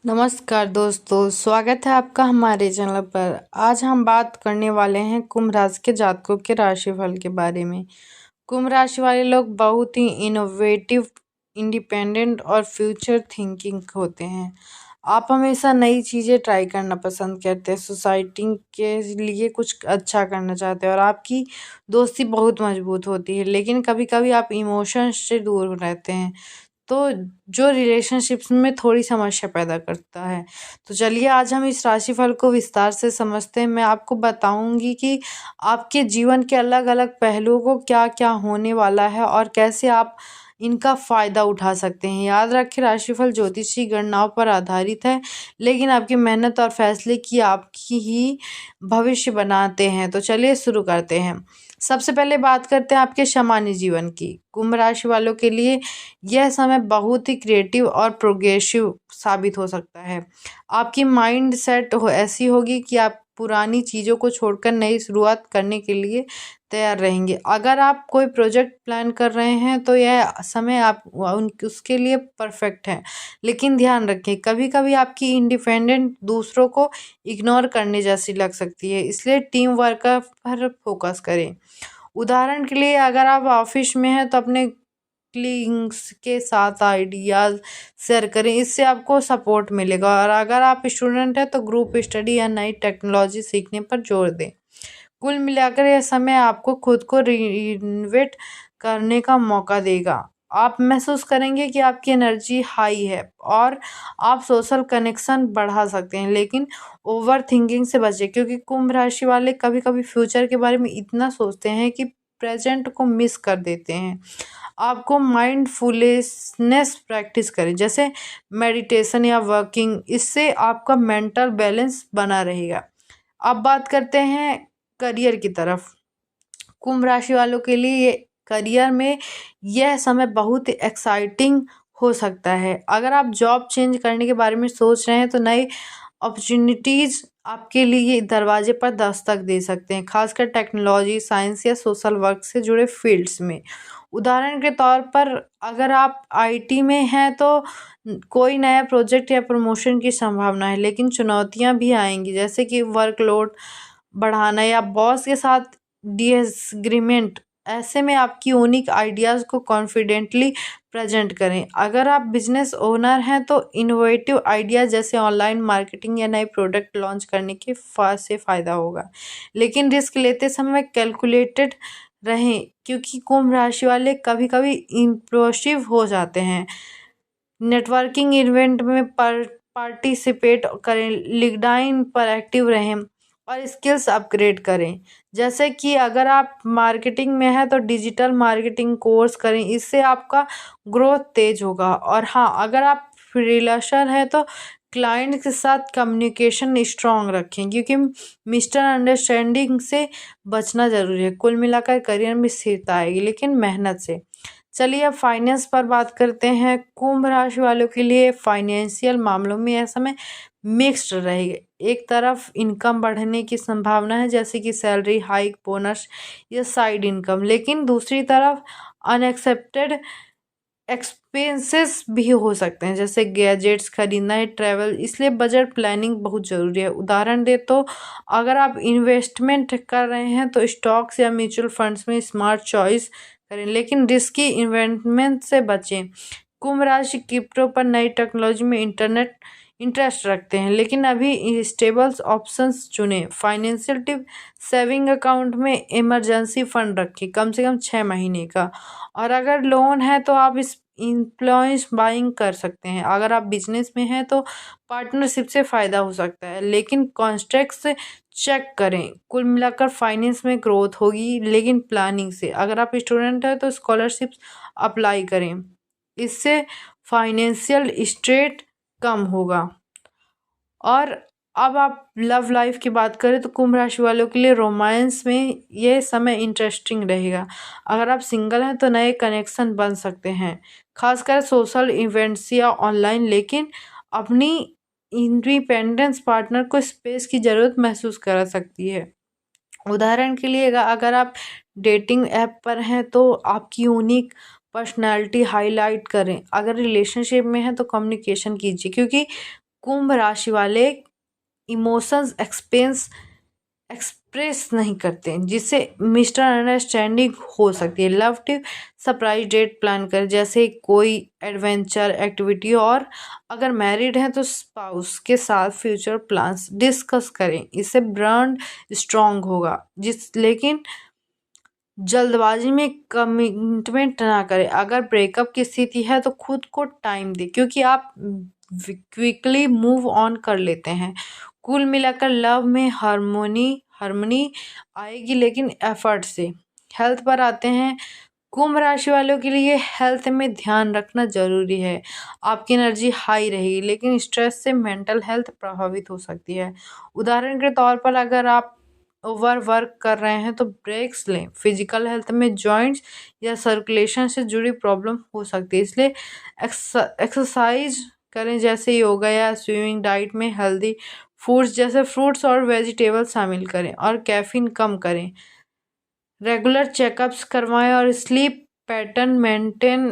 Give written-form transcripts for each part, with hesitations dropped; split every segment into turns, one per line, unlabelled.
नमस्कार दोस्तों, स्वागत है आपका हमारे चैनल पर। आज हम बात करने वाले हैं कुंभ राशि के जातकों के राशिफल के बारे में। कुंभ राशि वाले लोग बहुत ही इनोवेटिव, इंडिपेंडेंट और फ्यूचर थिंकिंग होते हैं। आप हमेशा नई चीज़ें ट्राई करना पसंद करते हैं, सोसाइटी के लिए कुछ अच्छा करना चाहते हैं और आपकी दोस्ती बहुत मजबूत होती है। लेकिन कभी कभी आप इमोशंस से दूर रहते हैं, तो जो रिलेशनशिप्स में थोड़ी समस्या पैदा करता है। तो चलिए आज हम इस राशिफल को विस्तार से समझते हैं। मैं आपको बताऊंगी कि आपके जीवन के अलग अलग पहलुओं को क्या क्या होने वाला है और कैसे आप इनका फायदा उठा सकते हैं। याद रखें, राशिफल ज्योतिषी गणनाओं पर आधारित है, लेकिन आपकी मेहनत और फैसले की आपकी ही भविष्य बनाते हैं। तो चलिए शुरू करते हैं। सबसे पहले बात करते हैं आपके सामान्य जीवन की। कुंभ राशि वालों के लिए यह समय बहुत ही क्रिएटिव और प्रोग्रेसिव साबित हो सकता है। आपकी माइंड सेट ऐसी होगी कि आप पुरानी चीज़ों को छोड़कर नई शुरुआत करने के लिए तैयार रहेंगे। अगर आप कोई प्रोजेक्ट प्लान कर रहे हैं तो यह समय आप उसके लिए परफेक्ट है। लेकिन ध्यान रखें, कभी कभी आपकी इंडिपेंडेंट दूसरों को इग्नोर करने जैसी लग सकती है, इसलिए टीम वर्क पर फोकस करें। उदाहरण के लिए, अगर आप ऑफिस में हैं तो अपने क्लिंग्स के साथ आइडियाज़ शेयर करें, इससे आपको सपोर्ट मिलेगा। और अगर आप स्टूडेंट हैं तो ग्रुप स्टडी या नई टेक्नोलॉजी सीखने पर जोर दें। कुल मिलाकर यह समय आपको खुद को रिनोवेट करने का मौका देगा। आप महसूस करेंगे कि आपकी एनर्जी हाई है और आप सोशल कनेक्शन बढ़ा सकते हैं, लेकिन ओवर थिंकिंग से बचें, क्योंकि कुंभ राशि वाले कभी कभी फ्यूचर के बारे में इतना सोचते हैं कि प्रेजेंट को मिस कर देते हैं। आपको माइंडफुलनेस प्रैक्टिस करें, जैसे मेडिटेशन या वर्किंग, इससे आपका मेंटल बैलेंस बना रहेगा। अब बात करते हैं करियर की तरफ। कुंभ राशि वालों के लिए ये करियर में यह समय बहुत एक्साइटिंग हो सकता है। अगर आप जॉब चेंज करने के बारे में सोच रहे हैं तो नई अपॉर्चुनिटीज़ आपके लिए दरवाजे पर दस्तक दे सकते हैं, खासकर टेक्नोलॉजी, साइंस या सोशल वर्क से जुड़े फील्ड्स में। उदाहरण के तौर पर, अगर आप आईटी में हैं तो कोई नया प्रोजेक्ट या प्रमोशन की संभावना है, लेकिन चुनौतियां भी आएंगी, जैसे कि वर्कलोड बढ़ाना या बॉस के साथ डिसएग्रीमेंट। ऐसे में आपकी यूनिक आइडियाज़ को कॉन्फिडेंटली प्रेजेंट करें। अगर आप बिजनेस ओनर हैं तो इनोवेटिव आइडिया जैसे ऑनलाइन मार्केटिंग या नए प्रोडक्ट लॉन्च करने के से फ़ायदा होगा, लेकिन रिस्क लेते समय कैलकुलेटेड रहें, क्योंकि कुंभ राशि वाले कभी कभी इम्पल्सिव हो जाते हैं। नेटवर्किंग इवेंट में पार्टिसिपेट करें, लिंक्डइन पर एक्टिव रहें और स्किल्स अपग्रेड करें। जैसे कि अगर आप मार्केटिंग में हैं तो डिजिटल मार्केटिंग कोर्स करें, इससे आपका ग्रोथ तेज होगा। और हाँ, अगर आप फ्रीलांसर हैं तो क्लाइंट के साथ कम्युनिकेशन स्ट्रांग रखें, क्योंकि मिस्टर अंडरस्टैंडिंग से बचना ज़रूरी है। कुल मिलाकर करियर में स्थिरता आएगी, लेकिन मेहनत से। चलिए अब फाइनेंस पर बात करते हैं। कुंभ राशि वालों के लिए फाइनेंशियल मामलों में यह समय मिक्स्ड रहेगा। एक तरफ इनकम बढ़ने की संभावना है, जैसे कि सैलरी हाइक, बोनस या साइड इनकम, लेकिन दूसरी तरफ अनएक्सपेक्टेड एक्सपेंसेस भी हो सकते हैं, जैसे गैजेट्स खरीदना या ट्रैवल, इसलिए बजट प्लानिंग बहुत ज़रूरी है। उदाहरण दे तो अगर आप इन्वेस्टमेंट कर रहे हैं तो स्टॉक्स या म्यूचुअल फंड्स में स्मार्ट चॉइस करें, लेकिन रिस्की इन्वेस्टमेंट से बचें। कुंभ राशि क्रिप्टो पर नई टेक्नोलॉजी में इंटरेस्ट रखते हैं, लेकिन अभी स्टेबल्स ऑप्शंस चुनें। फाइनेंशियल टिप, सेविंग अकाउंट में इमरजेंसी फंड रखें, कम से कम 6 महीने का। और अगर लोन है तो आप इस इन्फ्लुएंस बाइंग कर सकते हैं। अगर आप बिजनेस में हैं तो पार्टनरशिप से फ़ायदा हो सकता है, लेकिन कॉन्ट्रैक्ट से चेक करें। कुल मिलाकर फाइनेंस में ग्रोथ होगी, लेकिन प्लानिंग से। अगर आप स्टूडेंट हैं तो स्कॉलरशिप्स अप्लाई करें, इससे फाइनेंशियल स्ट्रेस कम होगा। और अब आप लव लाइफ की बात करें तो कुंभ राशि वालों के लिए रोमांस में यह समय इंटरेस्टिंग रहेगा। अगर आप सिंगल हैं तो नए कनेक्शन बन सकते हैं, खासकर सोशल इवेंट्स या ऑनलाइन, लेकिन अपनी इंडिपेंडेंस पार्टनर को स्पेस की ज़रूरत महसूस करा सकती है। उदाहरण के लिए, अगर आप डेटिंग ऐप पर हैं तो आपकी यूनिक पर्सनालिटी हाईलाइट करें। अगर रिलेशनशिप में है तो कम्युनिकेशन कीजिए, क्योंकि कुंभ राशि वाले इमोशंस एक्सप्रेस नहीं करते, जिससे मिस्टर अंडरस्टैंडिंग हो सकती है। Love tip, surprise date plan करें, जैसे कोई एडवेंचर एक्टिविटी, और अगर मैरिड हैं तो स्पाउस के साथ फ्यूचर प्लान्स डिस्कस करें, इससे बॉन्ड स्ट्रांग होगा। लेकिन जल्दबाजी में कमिटमेंट ना करें। अगर ब्रेकअप की स्थिति है तो खुद को टाइम दें, क्योंकि आप क्विकली मूव ऑन कर लेते हैं। कुल मिलाकर लव में हार्मनी आएगी, लेकिन एफर्ट से। हेल्थ पर आते हैं। कुंभ राशि वालों के लिए हेल्थ में ध्यान रखना जरूरी है। आपकी एनर्जी हाई रहेगी, लेकिन स्ट्रेस से मेंटल हेल्थ प्रभावित हो सकती है। उदाहरण के तौर पर अगर आप ओवर वर्क कर रहे हैं तो ब्रेक्स लें। फिजिकल हेल्थ में जॉइंट्स या सर्कुलेशन से जुड़ी प्रॉब्लम हो सकती है, इसलिए एक्सरसाइज करें, जैसे योगा या स्विमिंग। डाइट में हेल्दी फूड्स जैसे फ्रूट्स और वेजिटेबल शामिल करें, और कैफीन कम करें। रेगुलर चेकअप्स करवाएं और स्लीप पैटर्न मेंटेन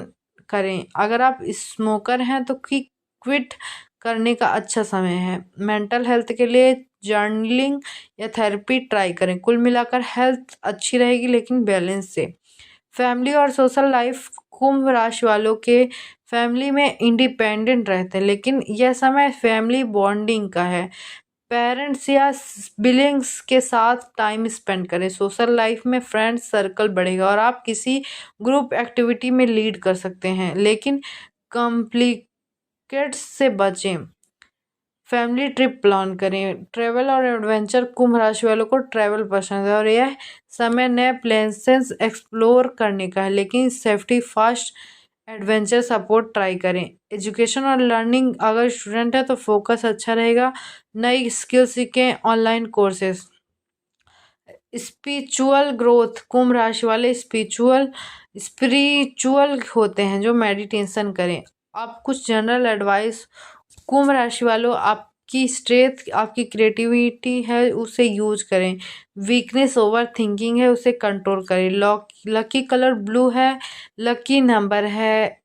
करें। अगर आप स्मोकर हैं तो क्विट करने का अच्छा समय है। मेंटल हेल्थ के लिए जर्नलिंग या थेरेपी ट्राई करें। कुल मिलाकर हेल्थ अच्छी रहेगी, लेकिन बैलेंस से। फैमिली और सोशल लाइफ, कुंभ राशि वालों के फैमिली में इंडिपेंडेंट रहते हैं, लेकिन यह समय फैमिली बॉन्डिंग का है। पेरेंट्स या सिबलिंग्स के साथ टाइम स्पेंड करें। सोशल लाइफ में फ्रेंड्स सर्कल बढ़ेगा, और आप किसी ग्रुप एक्टिविटी में लीड कर सकते हैं, लेकिन कॉम्प्लिकेट्स से बचें। फैमिली ट्रिप प्लान करें। ट्रैवल और एडवेंचर, कुंभ राशि वालों को ट्रैवल पसंद है और यह समय नए प्लेसेस एक्सप्लोर करने का है, लेकिन safety first adventure support try करें। एजुकेशन और लर्निंग, अगर स्टूडेंट है तो फोकस अच्छा रहेगा। नई स्किल सीखें, ऑनलाइन कोर्सेस। स्पिरिचुअल ग्रोथ, कुंभ राशि वाले स्पिरिचुअल होते हैं जो मेडिटेशन करें। आप कुछ जनरल एडवाइस, कुंभ राशि वालों, आपकी स्ट्रेंथ, आपकी क्रिएटिविटी है, उसे यूज करें। वीकनेस ओवर थिंकिंग है, उसे कंट्रोल करें। लकी कलर ब्लू है। लकी नंबर है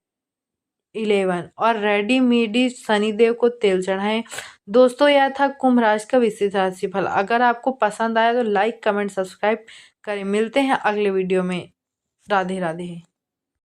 11, और रेडी मीडी शनिदेव को तेल चढ़ाएं। दोस्तों, यह था कुंभ राशि का विशेष राशिफल। अगर आपको पसंद आया तो लाइक कमेंट सब्सक्राइब करें। मिलते हैं अगले वीडियो में। राधे राधे।